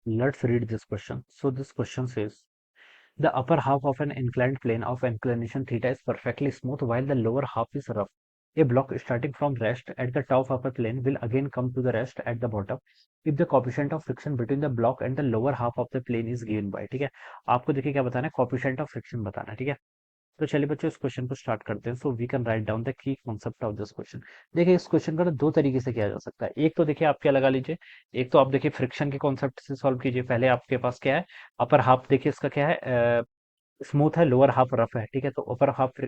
Let's read this question. So this question says, the upper half of an inclined plane of inclination theta is perfectly smooth while the lower half is rough. A block starting from rest at the top of a plane will again come to the rest at the bottom if the coefficient of friction between the block and the lower half of the plane is given by। ठीक है, आपको देखिए क्या बताना है, coefficient of friction बताना है। ठीक है, तो चलिए बच्चों इस क्वेश्चन को स्टार्ट करते हैं। So we can write down the key concept of this question. देखिए इस क्वेश्चन का तो दो तरीके से किया जा सकता है। एक तो देखिए आप क्या लगा लीजिए, एक तो आप देखिए फ्रिक्शन के कॉन्सेप्ट से सॉल्व कीजिए। पहले आपके पास क्या है, अपर हाफ देखिए इसका क्या है, स्मूथ है, लोअर हाफ रफ है। ठीक है, तो अपर हाफ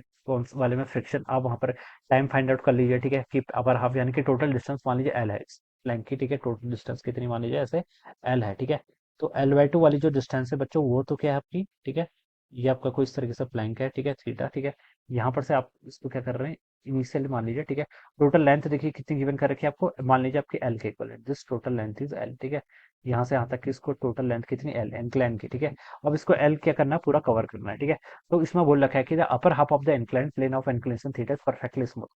वाले में फ्रिक्शन आप वहां पर टाइम फाइंड आउट कर लीजिए। ठीक है, कि अपर हाफ यानी कि टोटल डिस्टेंस मान लीजिए एल है इस लाइन की। ठीक है, टोटल डिस्टेंस कितनी मान लीजिए ऐसे एल है। ठीक है, तो एल बाई टू वाली जो डिस्टेंस है बच्चों वो तो क्या है आपकी। ठीक है, ये आपका कोई इस तरीके से प्लैंक है। ठीक है, थीटा। ठीक है, यहाँ पर से आप इसको क्या कर रहे हैं, इनिशियली मान लीजिए। ठीक है, टोटल लेंथ देखिए कितनी गिवन कर रखी है आपको, मान लीजिए आपकी एल के इक्वल है, this total length is L. ठीक है, यहाँ से यहाँ तक की इसको टोटल लेंथ कितनी एल, इंक्लाइन की। ठीक है, अब इसको एल क्या करना है, पूरा कवर करना है। ठीक है, तो इसमें बोल रखा है कि the upper half of the inclined plane of inclination theta is perfectly smooth.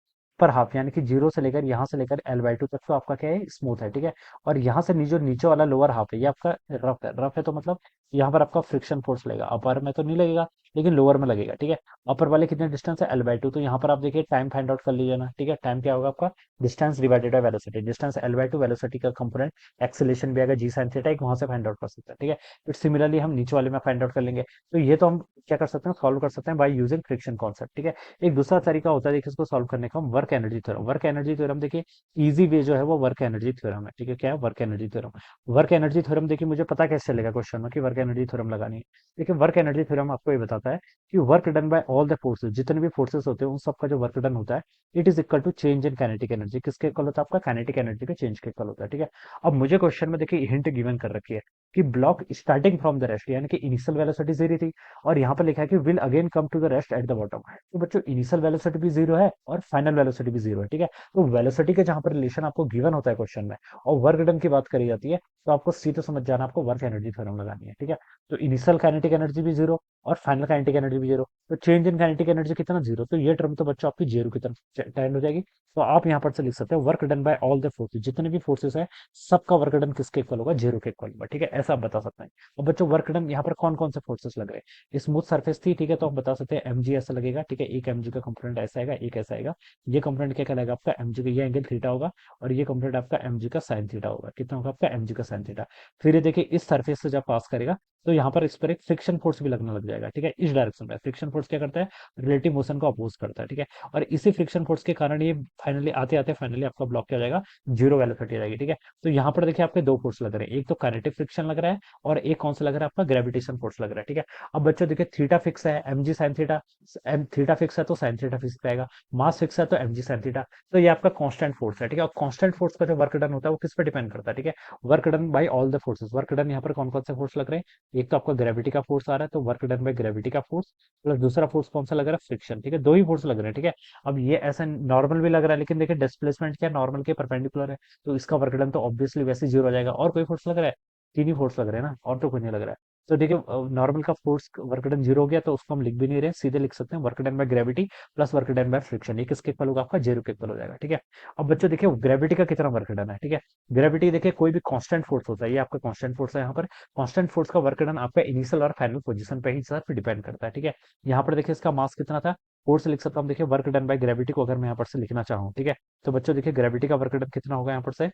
Upper half यानी कि जीरो से लेकर यहाँ से लेकर एल बाई टू तक तो आपका क्या है, स्मूथ है। ठीक है, और यहाँ से जो नीचे वाला लोअर हाफ है ये आपका रफ है। रफ है तो मतलब यहाँ पर आपका फ्रिक्शन फोर्स लगेगा, अपर में तो नहीं लगेगा लेकिन लोअर में लगेगा। ठीक है, अपर वाले कितने डिस्टेंस है, एल बाई टू। तो यहाँ पर आप देखिए टाइम फाइंड आउट कर लीजिए ना। ठीक है, टाइम क्या होगा आपका, distance divided by velocity. Distance L by two, velocity का कंपोनेंट एक्सेलेरेशन भी आएगा जी साइन थीटा, एक वहां से फाइंड आउट कर सकते हैं। ठीक है, फिर सिमिलरली हम नीचे वाले में फाइंड आउट कर लेंगे। तो ये तो हम क्या कर सकते हैं, सॉल्व कर सकते हैं बाय यूजिंग फ्रिक्शन कॉन्सेप्ट। ठीक है, एक दूसरा तरीका होता है देखिए इसको सॉल्व करने का, work energy theorem. Work energy theorem देखिए इजी वे जो है वो वर्क एनर्जी थ्योरम है। ठीक है, क्या है, work energy theorem. Work energy theorem देखिए मुझे पता कैसे चलेगा क्वेश्चन में कि वर्क एनर्जी थ्योरम लगानी है। देखिए वर्क एनर्जी थ्योरम आपको ये बताता है कि work done bye all the forces, जितने भी फोर्सेस होते हैं उन सबका जो वर्क डन होता है, it is equal to change in kinetic energy. किसके इक्वल होता है, आपका काइनेटिक एनर्जी के चेंज के इक्वल होता है। ठीक है, अब मुझे क्वेश्चन में देखिए हिंट गिवन कर रखी है कि block starting from the rest यानी कि इनिशियल वेलोसिटी जीरो थी, और यहाँ पर लिखा है कि will again come to the rest at the bottom. तो बच्चों इनिशियल वेलोसिटी भी जीरो है और फाइनल वेलोसिटी भी जीरो है। ठीक है, तो वेलोसिटी के जहां पर रिलेशन आपको गिवन होता है क्वेश्चन में और वर्क डन की बात करी जाती है, तो आपको सीधे समझ जाना आपको वर्क एनर्जी थ्योरम लगानी है। ठीक है, तो इनिशियल काइनेटिक एनर्जी भी जीरो और फाइनल काइनेटिक एनर्जी भी जीरो, तो चेंज इन काइनेटिक एनर्जी कितना, जीरो। तो ये टर्म तो बच्चों आपकी जीरो की तरफ टेंड हो जाएगी। तो आप यहाँ पर से लिख सकते हैं work done bye all the forces, जितने भी फोर्सेस है सबका वर्क डन किसके इक्वल होगा, जीरो के इक्वल होगा। ठीक है, ऐसा आप बता सकते हैं। और बच्चों वर्क डन यहाँ पर कौन कौन से फोर्सेस लग रहे हैं, स्मूथ सरफेस थी। ठीक है, तो हम बता सकते हैं एम जी ऐसा लगेगा। ठीक है, एक एम जी का कंपोनेंट ऐसा आएगा, एक ऐसा आएगा। ये कंपोनेंट क्या कहलाएगा आपका, एम जी का ये एंगल थीटा होगा, और ये कंपोनेंट आपका एम जी का साइन थीटा होगा। कितना होगा आपका, एम जी का साइन थीटा। फिर ये देखिए इस सरफेस से जब पास करेगा तो यहाँ पर इस पर एक फ्रिक्शन फोर्स भी लगने लग जाएगा। ठीक है, इस डायरेक्शन में फ्रिक्शन फोर्स क्या करता है, रिलेटिव मोशन को अपोज करता है। ठीक है, और इसी फ्रिक्शन फोर्स के कारण ये फाइनली आते आते फाइनली आपका ब्लॉक क्या हो जाएगा, जीरो वेलोसिटी आ जाएगी। ठीक है, तो यहाँ पर देखिए आपके दो फोर्स लग रहे हैं, एक तो काइनेटिक फ्रिक्शन लग रहा है और एक कौन सा लग रहा है, आपका ग्रेविटेशन फोर्स लग रहा है। ठीक है, अब बच्चों देखिए थीटा फिक्स है, M G sine theta, M theta fix है तो साइन थीटा फिक्स रहेगा, मास फिक्स है तो एम जी साइन थीटा। तो ये आपका कांस्टेंट फोर्स है। ठीक है, और कांस्टेंट फोर्स का जो वर्क डन होता है वो किस पे डिपेंड करता है, ठीक है, work done bye all the forces. Work done यहाँ पर कौन कौन से फोर्स लग रहे हैं, एक तो आपका ग्रेविटी का फोर्स आ रहा है, तो वर्क डन बाय ग्रेविटी का फोर्स, प्लस दूसरा फोर्स कौन सा लग रहा है, फ्रिक्शन। ठीक है, दो ही फोर्स लग रहे हैं। ठीक है, अब ये ऐसा नॉर्मल भी लग रहा है लेकिन देखिए डिस्प्लेसमेंट क्या नॉर्मल के परपेंडिकुलर है, तो इसका वर्क डन तो ऑब्वियसली वैसे जीरो हो जाएगा। और कोई फोर्स लग रहा है, तीन ही फोर्स लग रहे हैं ना, और तो कुछ नहीं लग रहा है। तो देखिए नॉर्मल का फोर्स वर्क डन जीरो हो गया तो उसको हम लिख भी नहीं रहे, सीधे लिख सकते हैं work done by gravity plus work done by friction. ये किसके इक्वल होगा, आपका जीरो के इक्वल हो जाएगा। ठीक है, अब बच्चों देखिए ग्रेविटी का कितना वर्क डन है। ठीक है, ग्रेविटी देखिए कोई भी कांस्टेंट फोर्स होता है, ये आपका कांस्टेंट फोर्स है। यहाँ पर कांस्टेंट फोर्स का वर्क डन आपका इनिशियल और फाइनल पोजीशन पे ही सर डिपेंड करता है। ठीक है, यहाँ पर देखिए इसका मास कितना था, फोर्स लिख सकता हूँ। देखिए वर्क डन बाय ग्रेविटी को अगर मैं यहाँ पर से लिखना चाहूँ, ठीक है, तो बच्चों देखिए ग्रेविटी का वर्क डन कितना होगा यहाँ पर से,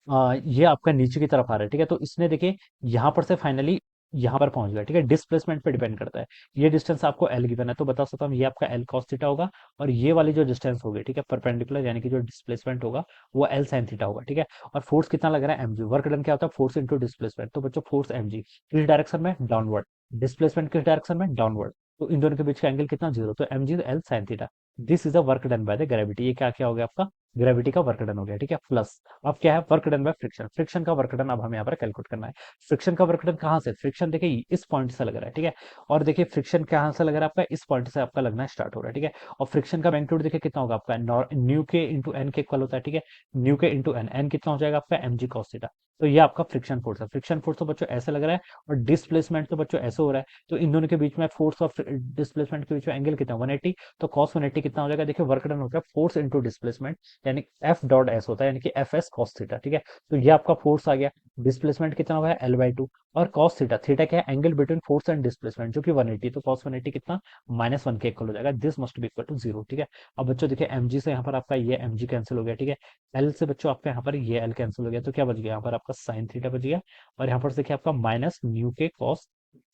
ये आपका नीचे की तरफ आ रहा है। ठीक है, तो इसने देखिए यहाँ पर से फाइनली यहाँ पर पहुंच गया। ठीक है, डिस्प्लेसमेंट पे डिपेंड करता है। ये डिस्टेंस आपको एल गिवन है तो बता सकता हूँ ये आपका एल कॉस थीटा होगा, और ये वाली जो डिस्टेंस होगी, ठीक है, परपेंडिकुलर यानी कि जो डिस्प्लेसमेंट होगा वो एल साइन थीटा होगा। ठीक है, और फोर्स कितना लग रहा है, एम जी। वर्क डन क्या होता है, फोर्स इंटू डिस्प्लेसमेंट। तो बच्चों फोर्स एम जी किस डायरेक्शन में, डाउनवर्ड, डिस्प्लेसमेंट किस डायरेक्शन में, डाउनवर्ड। तो इन दोनों के बीच का एंगल कितना, जीरो। तो M G L sine theta, this is the work done by the gravity. ये क्या क्या हो गया आपका, ग्रेविटी का वर्क डन हो गया। ठीक है, प्लस अब क्या है, work done by friction. Friction का वर्क डन अब हमें यहाँ पर कैलकुलेट करना है। फ्रिक्शन का वर्क डन कहाँ से, फ्रिक्शन देखिए इस पॉइंट से लग रहा है। ठीक है, और देखिए फ्रिक्शन कहाँ से लग रहा है आपका, इस पॉइंट से आपका लगना स्टार्ट हो रहा है। ठीक है, और फ्रिक्शन का मैग्नीट्यूड देखिए कितना होगा आपका, न्यू के इंटू एन के इक्वल होता है। ठीक है, न्यू के इंटू एन, एन कितना हो जाएगा आपका, एम जी कॉस थीटा। तो ये आपका फ्रिक्शन फोर्स है। फ्रिक्शन फोर्स तो बच्चों ऐसे लग रहा है, और डिस्प्लेसमेंट तो बच्चों ऐसे हो रहा है। तो इन दोनों के बीच में फोर्स और डिस्प्लेसमेंट के बीच में एंगल कितना, 180। तो कॉस 180 कितना हो जाएगा, देखिए वर्क डन होता है फोर्स इंटू डिस्प्लेसमेंट, यानी एफ डॉट एस होता है, यानी कि एफ एस कॉस थीटा। ठीक है, तो ये आपका फोर्स आ गया। डिस्प्लेसमेंट कितना हुआ है L/2, और कॉस थीटा, थीटा क्या है, angle between force and displacement जो कि 180, तो कॉस 180 कितना, -1 के इक्वल हो जाएगा। This must be equal to 0, ठीक है। अब बच्चों देखिए mg से यहाँ पर आपका ये mg कैंसिल हो गया, ठीक है। L से बच्चों आपका यहाँ पर ये L कैंसिल हो गया, तो क्या बच गया यहाँ पर आपका साइन थीटा बच गया, और यहाँ पर से देखिए आपका माइनस न्यू के कॉस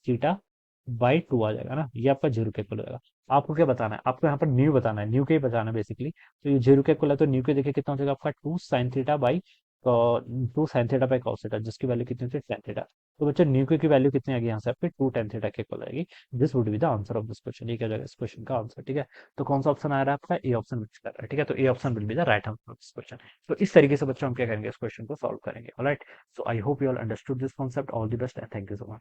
थीटा बाई 2 आ जाएगा ना, ये आपका 0 के इक्वल हो जाएगा। आपको क्या बताना है, आपको यहाँ पर न्यू बताना है, न्यू के ही बताना है बेसिकली। तो ये 0 के इक्वल है, तो न्यू के देखिए कितना हो जाएगा आपका 2 sin theta by cos theta, जिसकी वैल्यू कितनी होती है, टेन थीटा। तो बच्चों न्यू के की वैल्यू कितनी आ गई यहाँ से आपकी 2 tan थीटा के इक्वल आएगी। This would be the answer of this question, ये क्या हो जाएगा इस क्वेश्चन का आंसर, ठीक है। तो कौन सा ऑप्शन आ रहा है आपका, ए ऑप्शन मिक्स कर रहा है, ठीक है। तो A option will be the right answer of this question. तो इस तरीके से बच्चों हम क्या करेंगे, इस क्वेश्चन को सॉल्व करेंगे। Alright, so I hope you all understood this concept. All the best and thank you so much.